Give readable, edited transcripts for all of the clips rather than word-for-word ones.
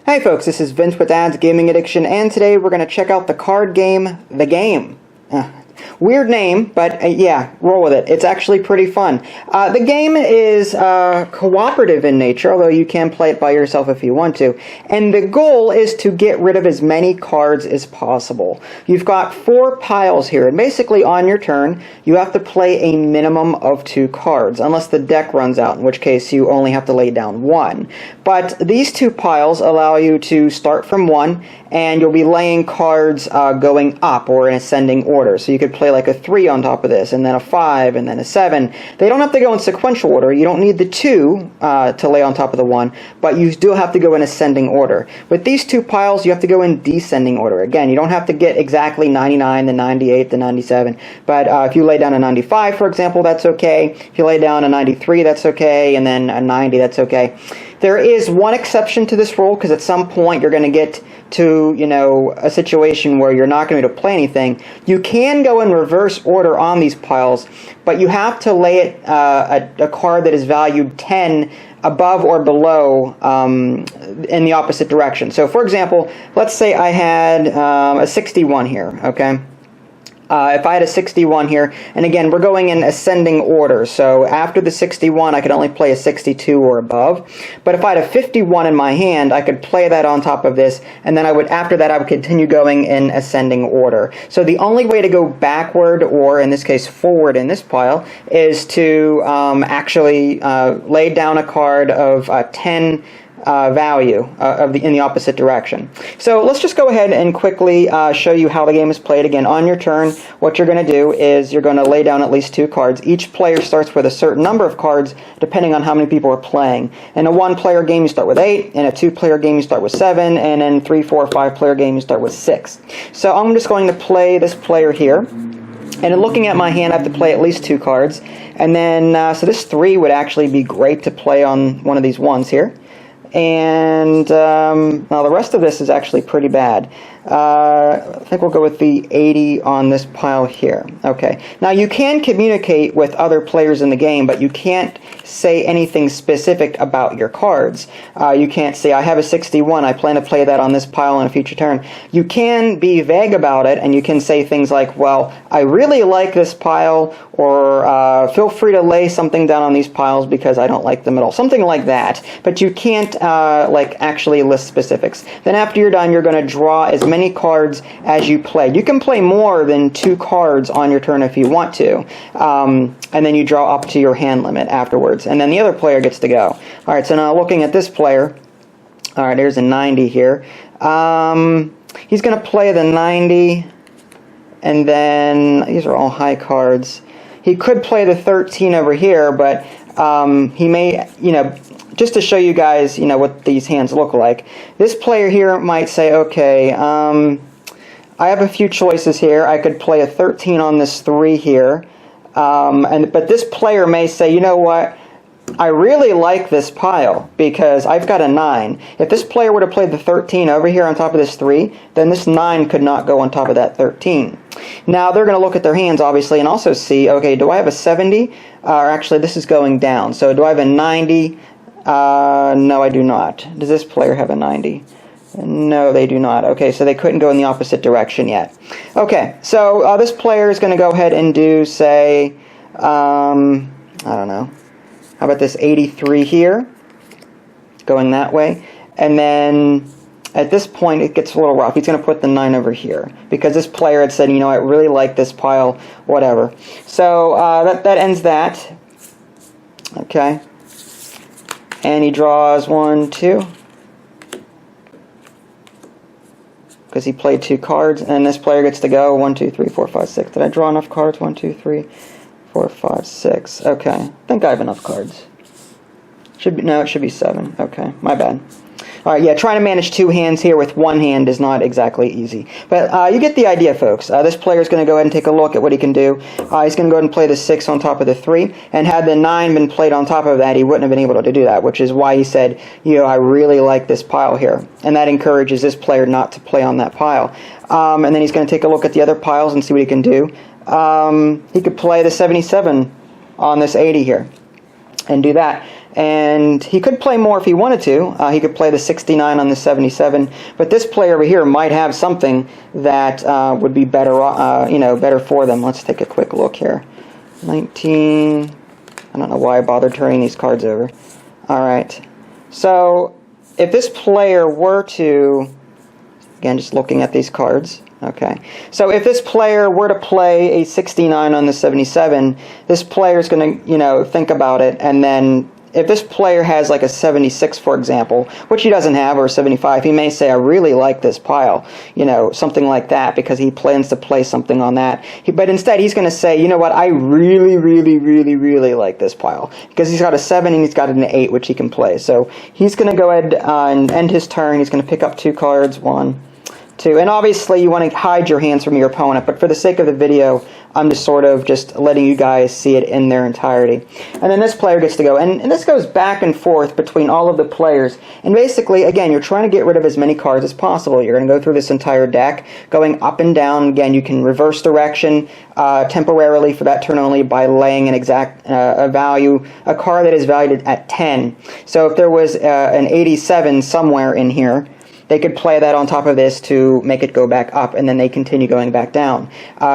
Hey folks, this is Vince with Ads Gaming Addiction, and today we're going to check out the card game, The Game. Weird name, but yeah, roll with it. It's actually pretty fun. The game is cooperative in nature, although you can play it by yourself if you want to. And the goal is to get rid of as many cards as possible. You've got 4 piles here, and basically on your turn, you have to play a minimum of 2 cards, unless the deck runs out, in which case you only have to lay down 1. But these 2 piles allow you to start from 1, and you'll be laying cards going up or in ascending order. So you could play like a 3 on top of this, and then a 5, and then a 7. They don't have to go in sequential order. You don't need the 2 to lay on top of the 1, but you still have to go in ascending order. With these 2 piles, you have to go in descending order. Again, you don't have to get exactly 99, the 98, the 97, but if you lay down a 95, for example, that's okay. If you lay down a 93, that's okay, and then a 90, that's okay. There is one exception to this rule, because at some point you're going to get to, a situation where you're not going to be able to play anything. You can go in reverse order on these piles, but you have to lay it a card that is valued 10 above or below in the opposite direction. So, for example, let's say I had a 61 here, okay? If I had a 61 here, and again, we're going in ascending order, so after the 61, I could only play a 62 or above. But if I had a 51 in my hand, I could play that on top of this, and then after that, I would continue going in ascending order. So the only way to go backward, or in this case forward in this pile, is to actually lay down a card of 10 value in the opposite direction. So let's just go ahead and quickly show you how the game is played. Again, on your turn, what you're going to do is you're going to lay down at least 2 cards. Each player starts with a certain number of cards depending on how many people are playing. In a 1-player game, you start with 8. In a 2-player game, you start with 7. And in 3, 4, 5-player game, you start with 6. So I'm just going to play this player here. And in looking at my hand, I have to play at least 2 cards. And then, so this 3 would actually be great to play on one of these 1s here. And now the rest of this is actually pretty bad. I think we'll go with the 80 on this pile here. Okay. Now you can communicate with other players in the game, but you can't say anything specific about your cards. You can't say, I have a 61, I plan to play that on this pile on a future turn. You can be vague about it, and you can say things like, well, I really like this pile, or feel free to lay something down on these piles because I don't like them at all. Something like that. But you can't actually list specifics. Then after you're done, you're going to draw as many cards as you play. You can play more than 2 cards on your turn if you want to, and then you draw up to your hand limit afterwards, and then the other player gets to go. Alright, so now looking at this player, alright, there's a 90 here. He's going to play the 90, and then these are all high cards. He could play the 13 over here, but he may, just to show you guys, what these hands look like. This player here might say, okay, I have a few choices here. I could play a 13 on this 3 here, but this player may say, you know what? I really like this pile because I've got a 9. If this player were to play the 13 over here on top of this 3, then this 9 could not go on top of that 13. Now they're going to look at their hands, obviously, and also see, okay, do I have a 70? Or actually, this is going down. So do I have a 90? No, I do not. Does this player have a 90? No, they do not. Okay, so they couldn't go in the opposite direction yet. Okay, so this player is going to go ahead and do, say, I don't know. How about this 83 here? Going that way. And then at this point, it gets a little rough. He's going to put the 9 over here because this player had said, I really like this pile, whatever. So that ends that. Okay. And he draws 1, 2. Because he played 2 cards. And this player gets to go 1, 2, 3, 4, 5, 6. Did I draw enough cards? 1, 2, 3, 4, 5, 6. Okay. I think I have enough cards. No, it should be 7. Okay. My bad. Alright, yeah, trying to manage 2 hands here with 1 hand is not exactly easy. But you get the idea, folks. This player is going to go ahead and take a look at what he can do. He's going to go ahead and play the 6 on top of the 3. And had the 9 been played on top of that, he wouldn't have been able to do that, which is why he said, I really like this pile here. And that encourages this player not to play on that pile. And then he's going to take a look at the other piles and see what he can do. He could play the 77 on this 80 here and do that. and he could play more if he wanted to. He could play the 69 on the 77, but this player over here might have something that would be better, better for them. Let's take a quick look here. 19. I don't know why I bothered turning these cards over. All right. So if this player were to, again, just looking at these cards. Okay, so if this player were to play a 69 on the 77, this player is going to, think about it, and then if this player has like a 76, for example, which he doesn't have, or a 75, he may say, I really like this pile, something like that, because he plans to play something on that. But instead, he's going to say, you know what, I really, really, really, really like this pile, because he's got a 7 and he's got an 8, which he can play. So he's going to go ahead and end his turn. He's going to pick up 2 cards, 1, 2, and obviously you want to hide your hands from your opponent, but for the sake of the video, I'm just sort of just letting you guys see it in their entirety. And then this player gets to go, and this goes back and forth between all of the players, and basically, again, you're trying to get rid of as many cards as possible. You're going to go through this entire deck, going up and down. Again, you can reverse direction temporarily for that turn only by laying an exact a card that is valued at 10. So if there was an 87 somewhere in here, they could play that on top of this to make it go back up, and then they continue going back down.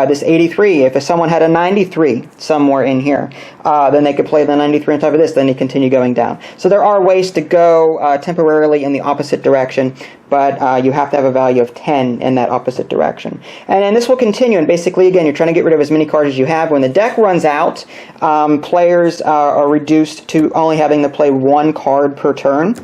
This 83, if someone had a 93 somewhere in here, then they could play the 93 on top of this, then they continue going down. So there are ways to go temporarily in the opposite direction, but you have to have a value of 10 in that opposite direction. And then this will continue, and basically, again, you're trying to get rid of as many cards as you have. When the deck runs out, players are reduced to only having to play 1 card per turn,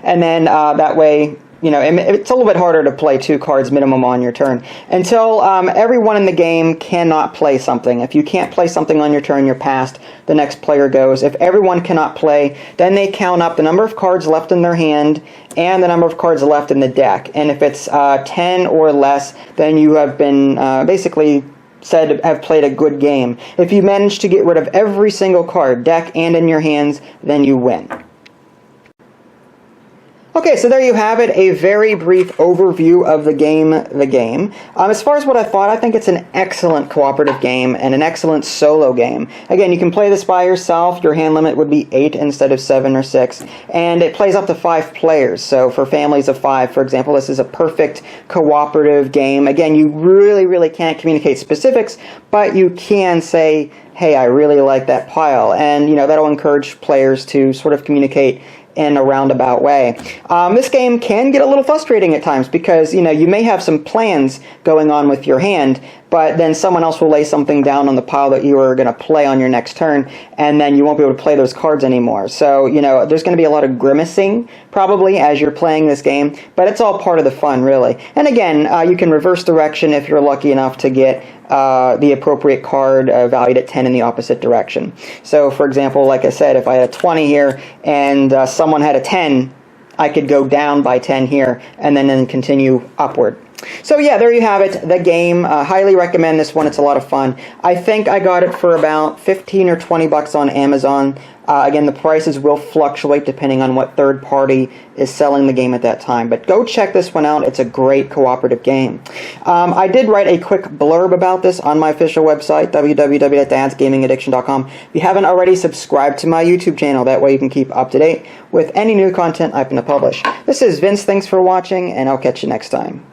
and then that way, it's a little bit harder to play 2 cards minimum on your turn until everyone in the game cannot play something. If you can't play something on your turn, you're passed. The next player goes. If everyone cannot play, then they count up the number of cards left in their hand and the number of cards left in the deck. And if it's 10 or less, then you have been basically said to have played a good game. If you manage to get rid of every single card, deck and in your hands, then you win. Okay, so there you have it, a very brief overview of the game, As far as what I thought, I think it's an excellent cooperative game and an excellent solo game. Again, you can play this by yourself. Your hand limit would be 8 instead of 7 or 6, and it plays up to 5 players. So for families of 5, for example, this is a perfect cooperative game. Again, you really, really can't communicate specifics, but you can say, hey, I really like that pile, and that'll encourage players to sort of communicate in a roundabout way. This game can get a little frustrating at times because, you may have some plans going on with your hand, but then someone else will lay something down on the pile that you are going to play on your next turn, and then you won't be able to play those cards anymore. So, there's going to be a lot of grimacing, probably, as you're playing this game, but it's all part of the fun, really. And again, you can reverse direction if you're lucky enough to get the appropriate card valued at 10 in the opposite direction. So, for example, like I said, if I had a 20 here and someone had a 10, I could go down by 10 here and then continue upward. So yeah, there you have it, the game. Highly recommend this one. It's a lot of fun. I think I got it for about 15 or 20 bucks on Amazon. Again, the prices will fluctuate depending on what third party is selling the game at that time. But go check this one out. It's a great cooperative game. I did write a quick blurb about this on my official website, www.dadsgamingaddiction.com. If you haven't already, subscribe to my YouTube channel. That way you can keep up to date with any new content I'm going to publish. This is Vince. Thanks for watching, and I'll catch you next time.